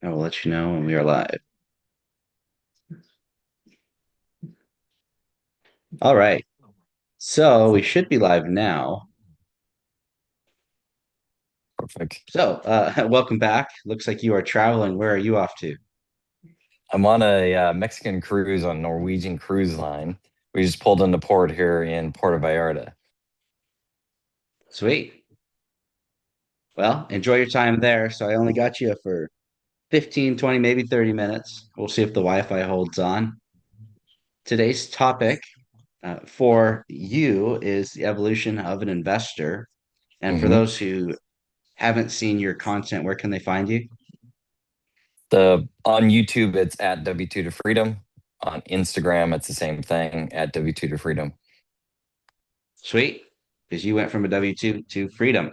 I will let you know when we are live. All right. So we should be live now. Perfect. Welcome back. Looks like you are traveling. Where are you off to? I'm on a Mexican cruise on Norwegian Cruise Line. We just pulled into port here in Puerto Vallarta. Sweet. Well, enjoy your time there. So I only got you for 15, 20, maybe 30 minutes. We'll see if the Wi-Fi holds on. Today's topic for you is the evolution of an investor. And for hmm those who haven't seen your content, where can they find you? The on YouTube it's at W2 to Freedom. On Instagram it's the same thing at W2 to Freedom. Sweet. Because you went from a W-2 to freedom.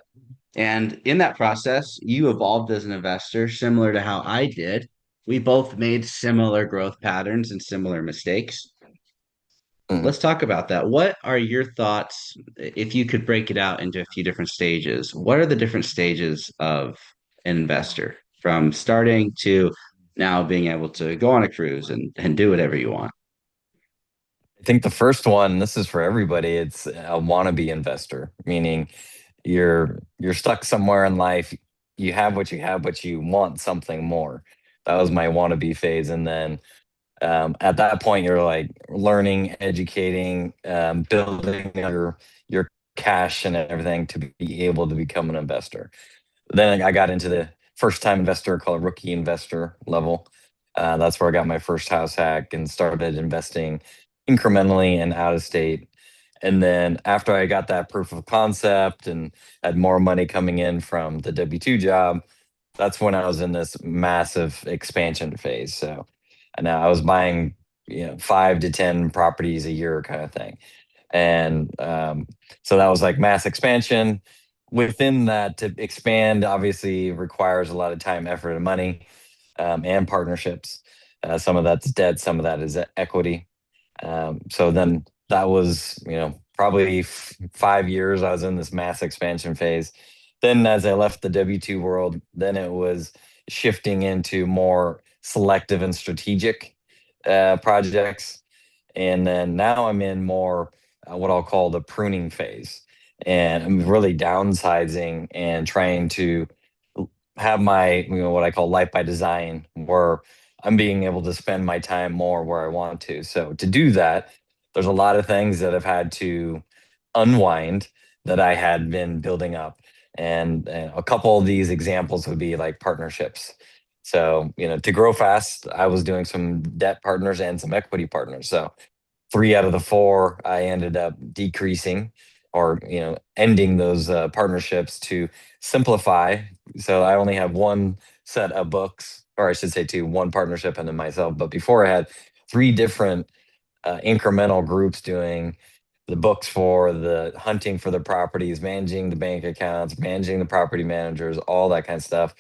And in that process, you evolved as an investor, similar to how I did. We both made similar growth patterns and similar mistakes. Mhm. Let's talk about that. What are your thoughts if you could break it out into a few different stages? What are the different stages of an investor from starting to now being able to go on a cruise and do whatever you want? I think the first one, this is for everybody, it's a wannabe investor, meaning you're stuck somewhere in life. You have what you have, but you want something more. That was my wannabe phase. And then at that point you're like learning, educating, building your cash and everything to be able to become an investor. Then I got into the first time investor called rookie investor level. That's where I got my first house hack and started investing incrementally and out of state. And then after I got that proof of concept and had more money coming in from the W2 job, that's when I was in this massive expansion phase. So and now I was buying, 5 to 10 properties a year kind of thing. And so that was like mass expansion. Within that, to expand obviously requires a lot of time, effort, and money, and partnerships. Some of that's debt, some of that is equity. So then that was, probably 5 years I was in this mass expansion phase. Then as I left the W2 world, then it was shifting into more selective and strategic projects. And then now I'm in more what I'll call the pruning phase. And I'm really downsizing and trying to have my, what I call life by design, where I'm being able to spend my time more where I want to. So to do that, there's a lot of things that I've had to unwind that I had been building up. And a couple of these examples would be like partnerships. So, to grow fast, I was doing some debt partners and some equity partners. So 3 out of the 4 I ended up decreasing or ending those partnerships to simplify. So I only have one set of books, or I should say two, one partnership and then myself. But before I had 3 different incremental groups doing the books for the hunting for the properties, managing the bank accounts, managing the property managers, all that kind of stuff.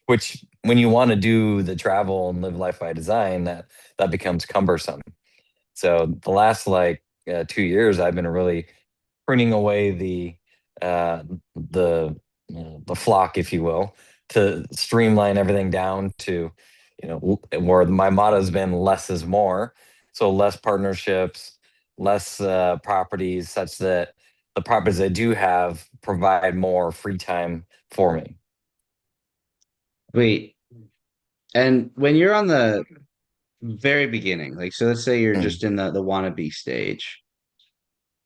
Which, when you want to do the travel and live life by design, that becomes cumbersome. So the last like 2 years, I've been really pruning away uh, the the flock, if you will, to streamline everything down to where my motto has been less is more. So less partnerships, less properties, such that the properties I do have provide more free time for me. Wait, and when you're on the very beginning, like so let's say you're Mm. just in the wannabe stage,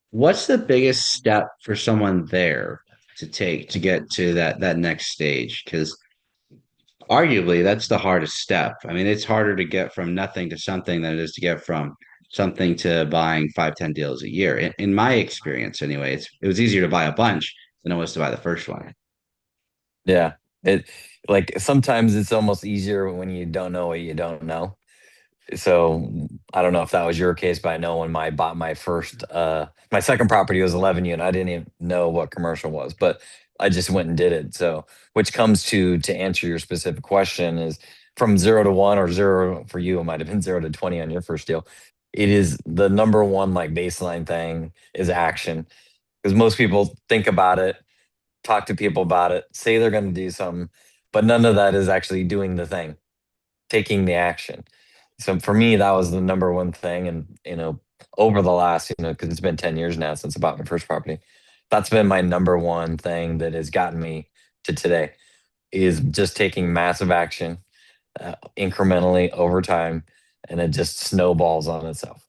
what's the biggest step for someone there to take to get to that next stage? Because arguably that's the hardest step. I mean, it's harder to get from nothing to something than it is to get from something to buying 5, 10 deals a year. In my experience, anyway, it was easier to buy a bunch than it was to buy the first one. Yeah, it like sometimes it's almost easier when you don't know what you don't know. So I don't know if that was your case, but I know when I bought my second property was 11 unit. I didn't even know what commercial was, but I just went and did it. So which comes to answer your specific question is from 0 to 1 or zero for you, it might have been 0 to 20 on your first deal. It is the number one like baseline thing is action because most people think about it, talk to people about it, say they're going to do something, but none of that is actually doing the thing. taking the action. So for me, that was the number one thing. And, over the last, because it's been 10 years now since I bought my first property, that's been my number one thing that has gotten me to today is just taking massive action incrementally over time, and it just snowballs on itself.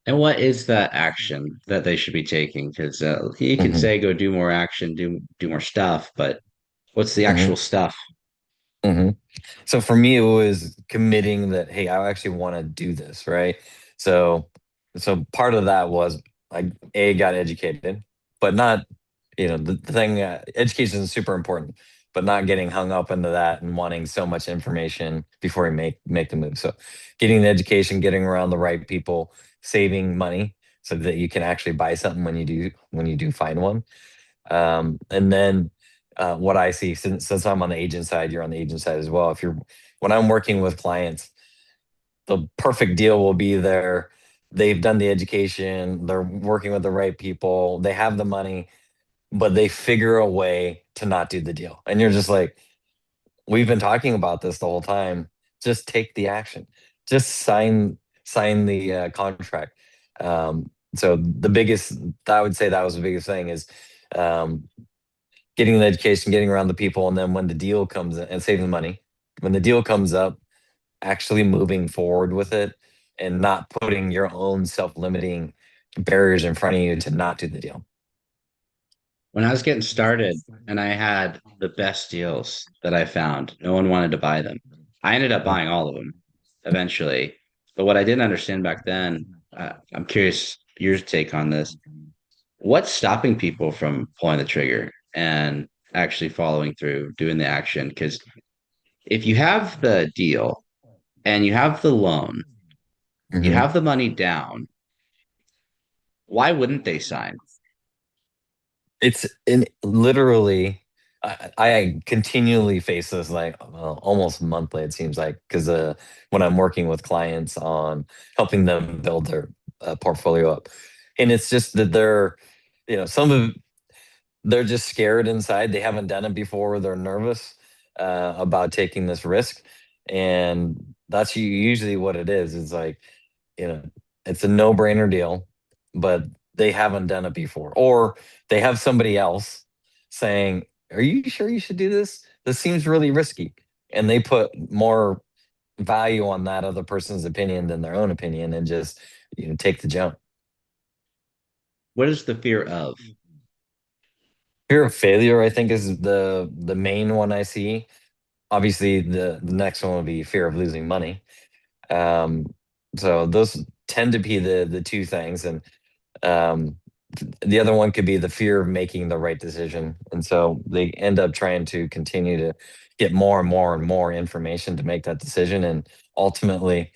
And what is that action that they should be taking? Because you can Hmm. say go do more action, do more stuff, but what's the Hmm. actual stuff? Hmm. So for me, it was committing that, hey, I actually want to do this, right? So, so part of that was I got educated, but not, the thing. Education is super important, but not getting hung up into that and wanting so much information before you make the move. So, getting the education, getting around the right people, saving money so that you can actually buy something when you do find one. And then what I see, since I'm on the agent side, you're on the agent side as well. When I'm working with clients, the perfect deal will be there. They've done the education, they're working with the right people, they have the money, but they figure a way to not do the deal. And you're just like, we've been talking about this the whole time. Just take the action. Just sign the contract. So the biggest, I would say that was the biggest thing is um, getting the education, getting around the people, and then when the deal comes in, and saving the money, when the deal comes up, actually moving forward with it and not putting your own self-limiting barriers in front of you to not do the deal. When I was getting started and I had the best deals that I found, no one wanted to buy them. I ended up buying all of them eventually. But what I didn't understand back then, I'm curious your take on this. What's stopping people from pulling the trigger and actually following through, doing the action? Because if you have the deal and you have the loan, you Mhm. have the money down, why wouldn't they sign? It's in literally, I continually face this like almost monthly, it seems like, because when I'm working with clients on helping them build their portfolio up. And it's just that some of they're just scared inside. They haven't done it before. They're nervous about taking this risk. And that's usually what it is. It's like, you know, it's a no-brainer deal, but they haven't done it before. Or they have somebody else saying, "Are you sure you should do this? This seems really risky." And they put more value on that other person's opinion than their own opinion and just, take the jump. What is the fear of? Fear of failure, I think, is the main one I see. Obviously, the next one would be fear of losing money. Um, so those tend to be the two things, and um, the other one could be the fear of making the right decision. And so they end up trying to continue to get more and more and more information to make that decision, and ultimately,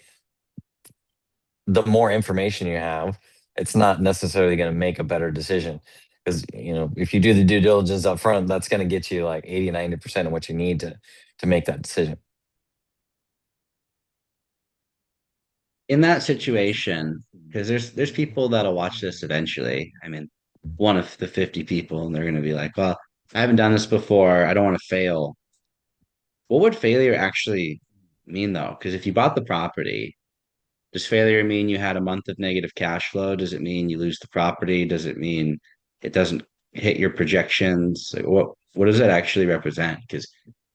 the more information you have, it's not necessarily going to make a better decision. Because, if you do the due diligence up front, that's going to get you like 80, 90% of what you need to make that decision. In that situation, because there's people that'll watch this eventually. I mean, one of the 50 people, and they're going to be like, "Well, I haven't done this before. I don't want to fail." What would failure actually mean, though? Because if you bought the property, does failure mean you had a month of negative cash flow? Does it mean you lose the property? Does it mean it doesn't hit your projections? Like, what does that actually represent? Because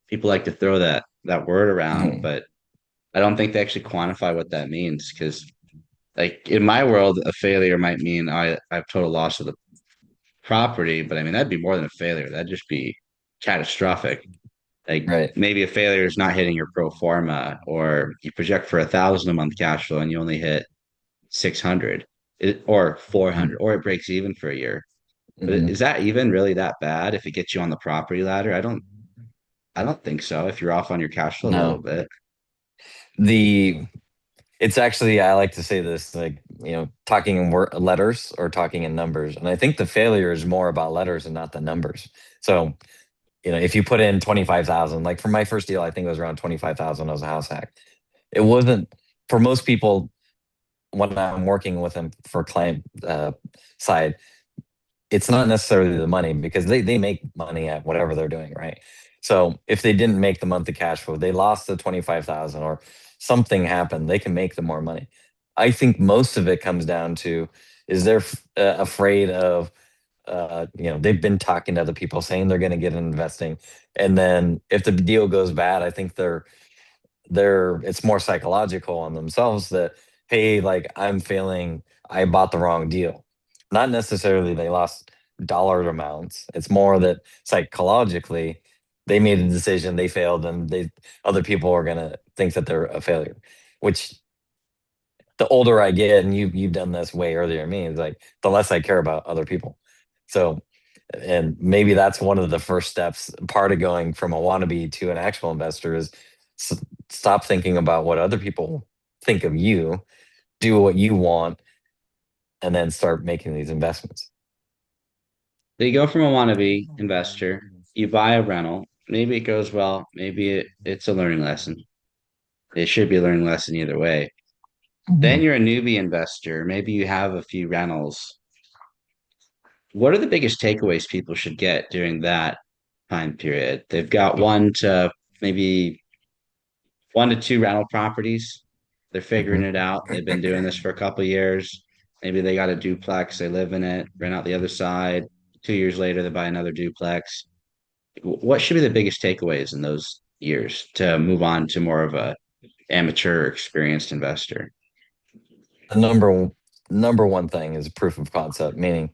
people like to throw that word around, Mhm. but I don't think they actually quantify what that means. Because like in my world, a failure might mean I have total loss of the property, but I mean that'd be more than a failure. That'd just be catastrophic. Like Right. maybe a failure is not hitting your pro forma, or you project for 1,000 a month cash flow and you only hit 600 or 400, Mhm. or it breaks even for a year. But Mhm. is that even really that bad if it gets you on the property ladder? I don't think so. If you're off on your cash flow a little No. bit. The It's actually, I like to say this, like, talking in letters or talking in numbers. And I think the failure is more about letters and not the numbers. So, if you put in 25,000, like for my first deal, I think it was around 25,000 as a house hack. It wasn't for most people when I'm working with them for client side, it's not necessarily the money because they make money at whatever they're doing, right? So if they didn't make the monthly cash flow, they lost the 25,000 or something happened, they can make the more money. I think most of it comes down to is they're afraid of they've been talking to other people saying they're going to get in investing, and then if the deal goes bad, I think they're it's more psychological on themselves that, hey, like I'm feeling I bought the wrong deal. Not necessarily they lost dollar amounts. It's more that psychologically they made a decision, they failed, and they other people are gonna think that they're a failure. Which the older I get, and you've done this way earlier than me, is like the less I care about other people. So and maybe that's one of the first steps, part of going from a wannabe to an actual investor is stop thinking about what other people think of you, do what you want, and then start making these investments. So you go from a wannabe investor, you buy a rental. Maybe it goes well. Maybe it's a learning lesson. It should be a learning lesson either way. Then Mhm. you're a newbie investor. Maybe you have a few rentals. What are the biggest takeaways people should get during that time period? They've got maybe 1 to 2 rental properties. They're figuring Mhm. it out. They've been doing this for a couple of years. Maybe they got a duplex, they live in it, rent out the other side. 2 years later, they buy another duplex. What should be the biggest takeaways in those years to move on to more of a amateur experienced investor? The number one thing is proof of concept, meaning,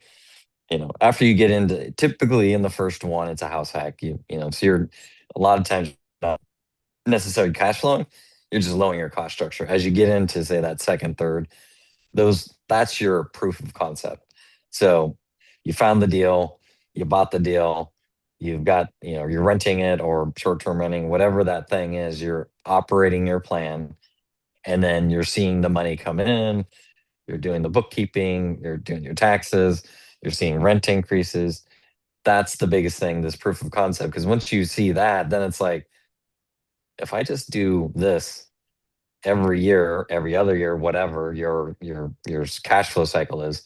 after you get into, typically in the first one, it's a house hack. So you're a lot of times not necessarily cash flowing, you're just lowering your cost structure. As you get into, say, that second, third, that's your proof of concept. So you found the deal, you bought the deal, you've got, you're renting it or short-term renting, whatever that thing is, you're operating your plan, and then you're seeing the money come in, you're doing the bookkeeping, you're doing your taxes, you're seeing rent increases. That's the biggest thing, this proof of concept. Because once you see that, then it's like, if I just do this every year, every other year, whatever your cash flow cycle is,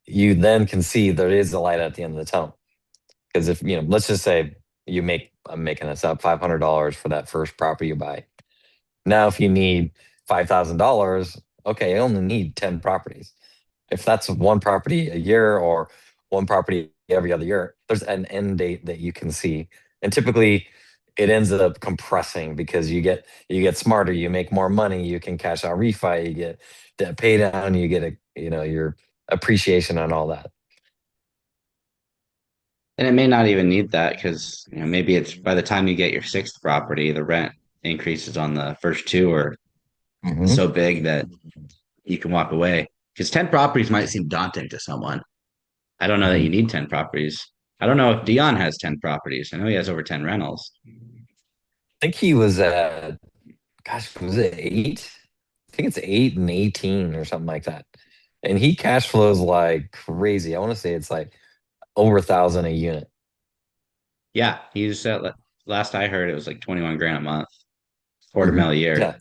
you then can see there is a light at the end of the tunnel. Because if let's just say I'm making this up, $500 for that first property you buy. Now, if you need $5,000, okay, I only need 10 properties. If that's one property a year or one property every other year, there's an end date that you can see. And typically it ends up compressing because you get smarter, you make more money, you can cash out refi, you get debt pay down, you get your appreciation on all that. And it may not even need that because maybe it's by the time you get your sixth property, the rent increases on the first two are Hmm. so big that you can walk away. Because 10 properties might seem daunting to someone. I don't know that Hmm. you need 10 properties. I don't know if Dion has 10 properties. I know he has over 10 rentals. I think he was at, gosh, was it eight? I think it's 8 and 18 or something like that. And he cash flows like crazy. I want to say it's like over 1,000 a unit. Yeah, he's last I heard it was like 21 grand a month, quarter Hmm. mil a year. Yeah.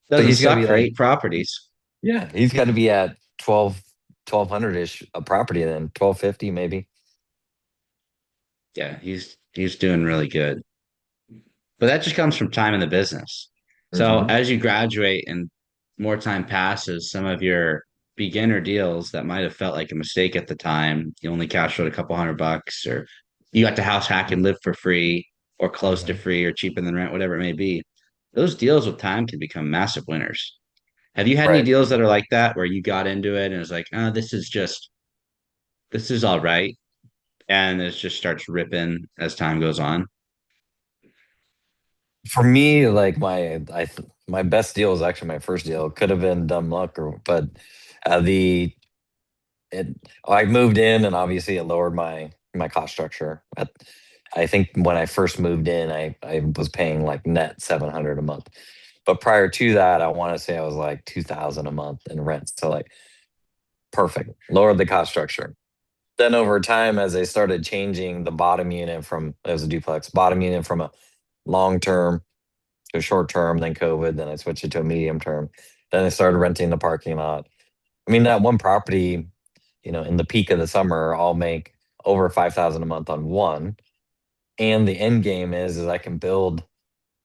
So Doesn't he's got to suck be for like, 8 properties. yeah, he's got to be at 1,200 ish a property, then 1,250 maybe. Yeah, he's doing really good. But that just comes from time in the business. So Hmm. as you graduate and more time passes, some of your beginner deals that might have felt like a mistake at the time, you only cash flowed a couple $100, or you got to house hack and live for free or close to Hmm. free or cheaper than rent, whatever it may be. Those deals with time can become massive winners. Have you had any Right. deals that are like that where you got into it and it's like, oh, this is all right, and it just starts ripping as time goes on? For me, like my best deal was actually my first deal. Could have been dumb luck, but the it I moved in, and obviously it lowered my cost structure. I think when I first moved in, I was paying like net 700 a month. But prior to that, I want to say I was like 2,000 a month in rent. So like perfect, lowered the cost structure. Then over time, as they started changing the bottom unit from, it was a duplex, bottom unit from a long term to a short term, then COVID, then I switched it to a medium term. Then I started renting the parking lot. I mean, that one property, in the peak of the summer, I'll make over 5,000 a month on one. And the end game is I can build,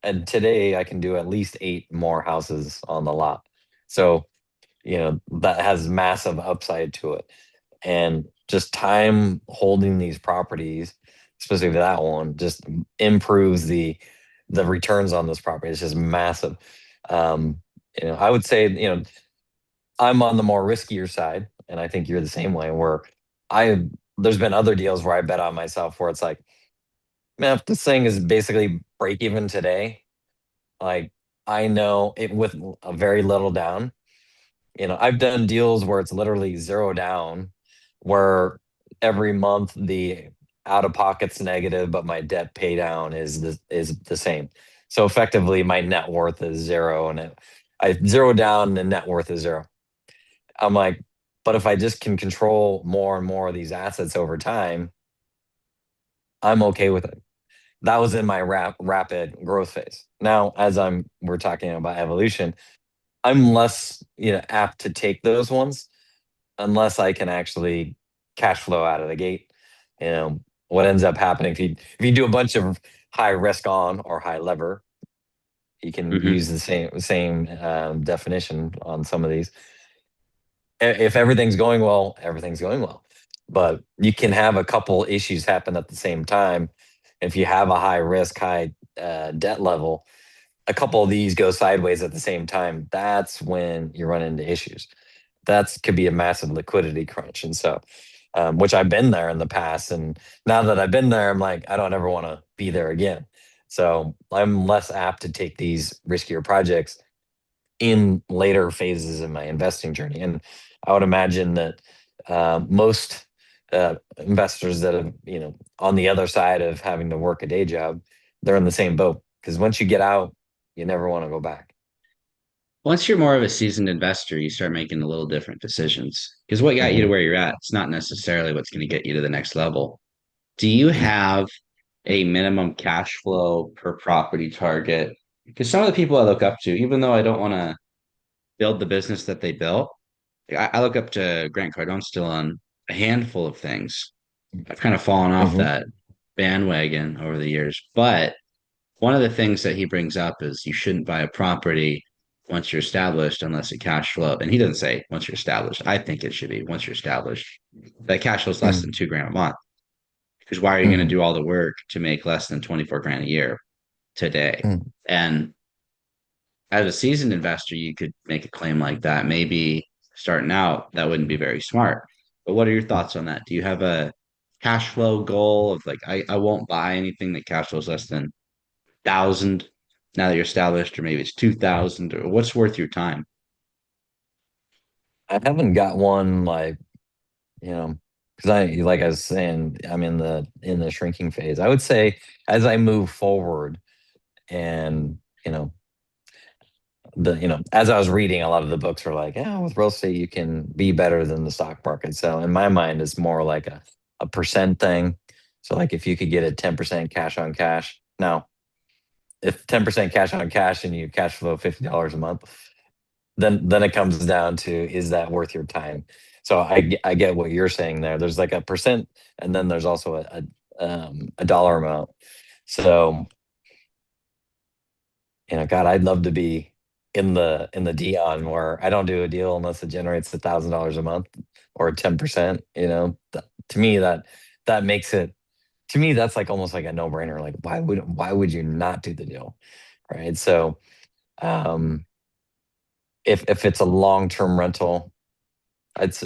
and today I can do at least 8 more houses on the lot. So, that has massive upside to it. And just time holding these properties, specifically that one, just improves the returns on this property. It's just massive. Um, I would say, I'm on the more riskier side, and I think you're the same way. Where I there's been other deals where I bet on myself, where it's like, man, if this thing is basically break even today, like I know it with a very little down. I've done deals where it's literally zero down, where every month the out of pocket's negative, but my debt pay down is the same. So effectively, my net worth is zero, and I zero down, and net worth is zero. I'm like, but if I just can control more and more of these assets over time, I'm okay with it. That was in my rapid growth phase. Now, as we're talking about evolution, I'm less, apt to take those ones unless I can actually cash flow out of the gate. What ends up happening if you do a bunch of high risk on or high lever, you can Hmm. use the same definition on some of these. If everything's going well, everything's going well. But you can have a couple issues happen at the same time. If you have a high risk, high debt level, a couple of these go sideways at the same time. That's when you run into issues. That's could be a massive liquidity crunch. And so, which I've been there in the past. And now that I've been there, I'm like, I don't ever want to be there again. So I'm less apt to take these riskier projects in later phases in my investing journey. And I would imagine that most investors that have, on the other side of having to work a day job, they're in the same boat because once you get out, you never want to go back. Once you're more of a seasoned investor, you start making a little different decisions. Because what got you to Hmm. where you're at, it's not necessarily what's going to get you to the next level. Do you have a minimum cash flow per property target? Because some of the people I look up to, even though I don't want to build the business that they built, I look up to Grant Cardone still on a handful of things. I've kind of fallen off Hmm. that bandwagon over the years. But one of the things that he brings up is you shouldn't buy a property once you're established unless it cash flow. And he doesn't say once you're established. I think it should be once you're established. That cash flow is less than 2 grand a month. Because why are you going to Hmm. do all the work to make less than 24 grand a year today? Hmm. And as a seasoned investor, you could make a claim like that. Maybe starting out, that wouldn't be very smart. But what are your thoughts on that? Do you have a cash flow goal of like, I won't buy anything that cash flows less than 1,000 now that you're established, or maybe it's 2,000, or what's worth your time? I haven't got one like, because like I was saying, I'm in the shrinking phase. I would say as I move forward and, as I was reading, a lot of the books were like, yeah, with real estate, you can be better than the stock market. So in my mind, it's more like a percent thing. So like if you could get a 10% cash on cash. Now, if 10% cash on cash and you cash flow $50 a month, then it comes down to, is that worth your time? So I get what you're saying there. There's like a percent, and then there's also a dollar amount. So, God, I'd love to be in the Dion where I don't do a deal unless it generates $1,000 a month or 10%. To me that makes it, to me that's like almost like a no brainer. Like why would you not do the deal, right? So um, if it's a long term rental, it's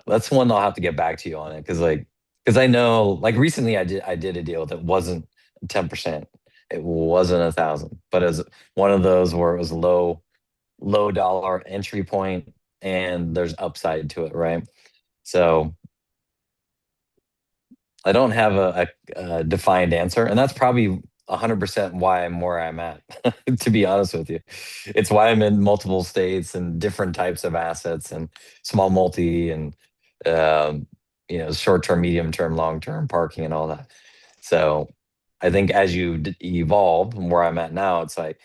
that's one I'll have to get back to you on it because I know like recently I did a deal that wasn't 10%. It wasn't 1,000, but it was one of those where it was low dollar entry point and there's upside to it, right? So I don't have a defined answer, and that's probably 100% why I'm where I'm at. To be honest with you, it's why I'm in multiple states and different types of assets and small multi and um, short term, medium term, long term parking and all that. So I think as you evolve from where I'm at now, it's like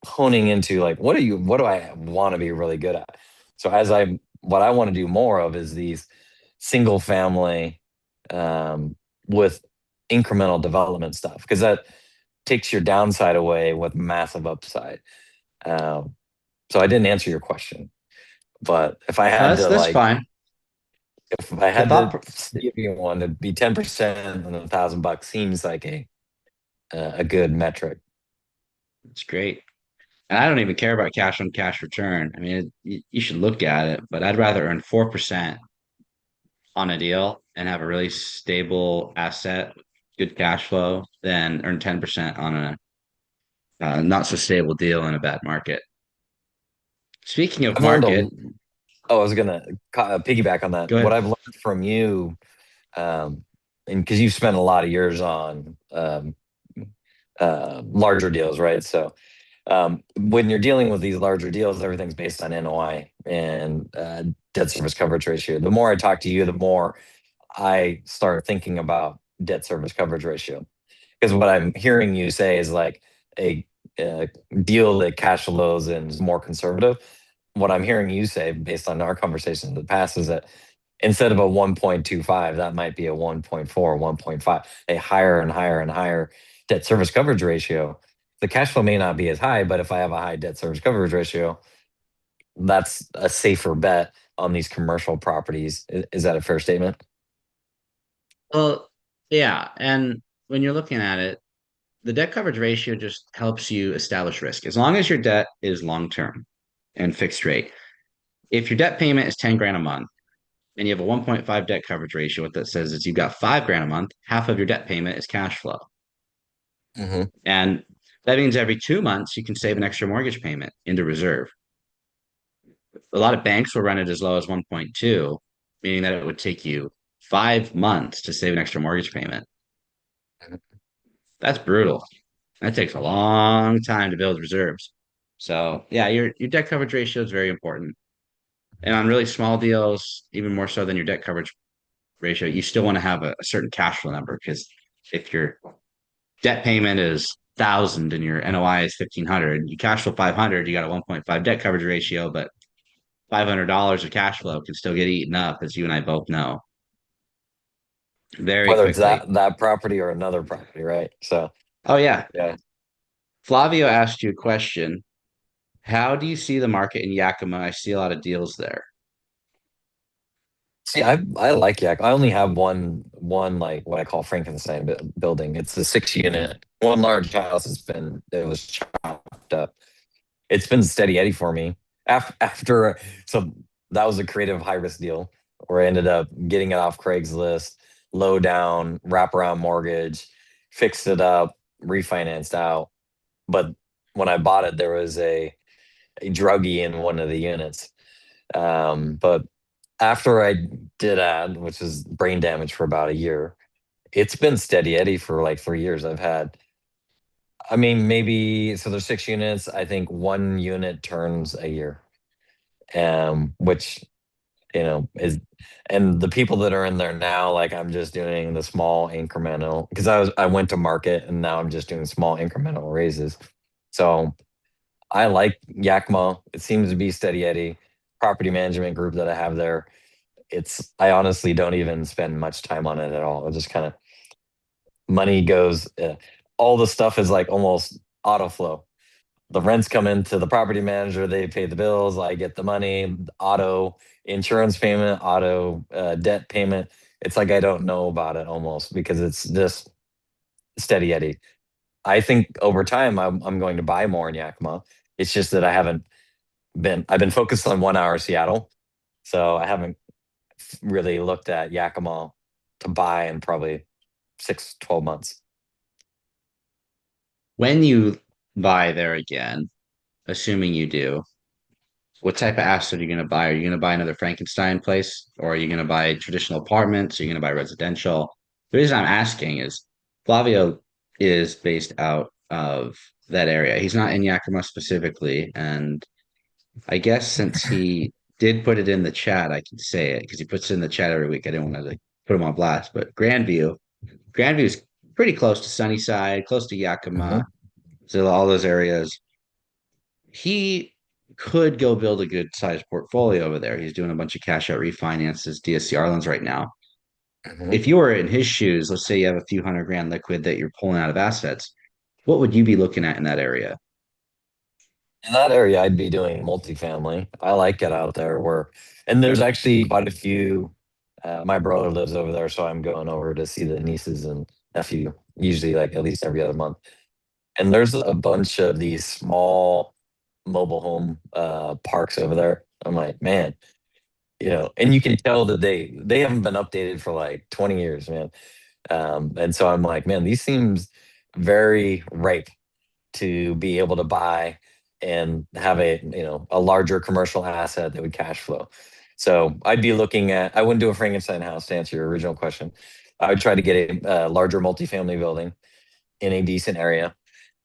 honing into like what do I want to be really good at. So what I want to do more of is these single family, with incremental development stuff because that takes your downside away with massive upside. Um, so I didn't answer your question, but That's fine. if I The had thought to pr- give you one, it'd be 10% and $1,000 seems like a good metric. it's great. And I don't even care about cash on cash return. I mean, you should look at it, but I'd rather earn 4% on a deal and have a really stable asset, good cash flow, than earn 10% on a not so stable deal in a bad market. Speaking of I've learned market, oh, I was gonna piggyback on that. go What ahead. I've learned from you, and because you've spent a lot of years on larger deals, right? So when you're dealing with these larger deals, everything's based on NOI and debt service coverage ratio. The more I talk to you, the more I start thinking about debt service coverage ratio. Because what I'm hearing you say is like a, a deal that cash flows and is more conservative. What I'm hearing you say, based on our conversations in the past, is that instead of a 1.25, that might be a 1.4, 1.5, a higher and higher and higher debt service coverage ratio. The cash flow may not be as high, but if I have a high debt service coverage ratio, that's a safer bet on these commercial properties. Is that a fair statement? Well, yeah, and when you're looking at it, the debt coverage ratio just helps you establish risk. As long as your debt is long term and fixed rate. If your debt payment is 10 grand a month and you have a 1.5 debt coverage ratio, what that says is you've got 5 grand a month, half of your debt payment is cash flow. Hmm. And that means every 2 months you can save an extra mortgage payment into reserve. A lot of banks will run it as low as 1.2, meaning that it would take you 5 months to save an extra mortgage payment. That's brutal. That takes a long time to build reserves. So yeah, your debt coverage ratio is very important. And on really small deals, even more so than your debt coverage ratio, you still want to have a certain cash flow number because if your debt payment is 1,000 and your NOI is 1,500, you cash flow 500, you got a 1.5 debt coverage ratio, but $500 of cash flow can still get eaten up, as you and I both know, very Whether it's quickly. that property or another property, right? So Oh yeah, yeah. Flavio asked you a question. How do you see the market in Yakima? I see a lot of deals there. See, I like Yak. I only have one like what I call Frankenstein building. It's a 6 unit, one large house. It was chopped up. It's been steady Eddie for me. After so that was a creative high risk deal where I ended up getting it off Craigslist, low down, wraparound mortgage, fixed it up, refinanced out. But when I bought it, there was a druggie in one of the units. But after I did add, which is brain damage for about a year, it's been steady Eddie for like 3 years. I mean, maybe, so there's 6 units. I think one unit turns a year, which, is, and the people that are in there now, like I'm just doing the small incremental, because I went to market and now I'm just doing small incremental raises. So I like Yakima. It seems to be steady Eddie. Property management group that I have there, I honestly don't even spend much time on it at all. It just kind of money goes, all the stuff is like almost auto flow. The rents come into the property manager, they pay the bills, I get the money, auto insurance payment, auto debt payment. It's like I don't know about it almost because it's just steady Eddie. I think over time I'm going to buy more in Yakima. It's just that I've been focused on 1 hour Seattle. So I haven't really looked at Yakima to buy in probably 6, 12 months. When you buy there again, assuming you do, what type of asset are you going to buy? Are you going to buy another Frankenstein place, or are you going to buy traditional apartments? Are you going to buy residential? The reason I'm asking is Flavio is based out of that area. He's not in Yakima specifically, and I guess since he did put it in the chat, I can say it because he puts it in the chat every week. I didn't want to like put him on blast, but Grandview is pretty close to Sunnyside, close to Mhm. Yakima, so all those areas. He could go build a good sized portfolio over there. He's doing a bunch of cash out refinances, DSCR loans right now. Mhm. If you were in his shoes, let's say you have a few hundred grand liquid that you're pulling out of assets, what would you be looking at in that area? In that area, I'd be doing multifamily. I like it out there and there's actually quite a few. My brother lives over there, so I'm going over to see the nieces and nephew, usually like at least every other month. And there's a bunch of these small mobile home parks over there. I'm like, man, and you can tell that they haven't been updated for like 20 years, man. And so I'm like, man, these seems very ripe to be able to buy and have a larger commercial asset that would cash flow. So I'd be looking at, I wouldn't do a Frankenstein house to answer your original question. I would try to get a larger multifamily building in a decent area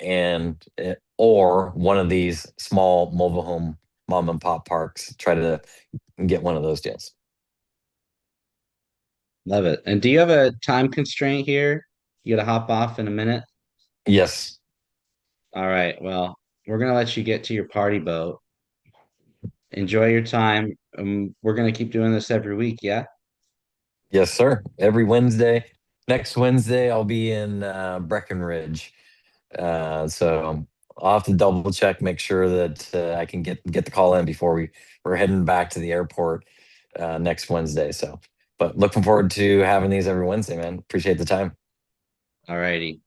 and or one of these small mobile home mom and pop parks, try to get one of those deals. Love it. And do you have a time constraint here? You got to hop off in a minute. Yes. All right. Well, we're gonna let you get to your party boat. Enjoy your time. We're gonna keep doing this every week. Yeah. Yes, sir. Every Wednesday. Next Wednesday, I'll be in Breckenridge. So I'll have to double check, make sure that I can get the call in before we're heading back to the airport next Wednesday. So, but looking forward to having these every Wednesday, man. Appreciate the time. All righty.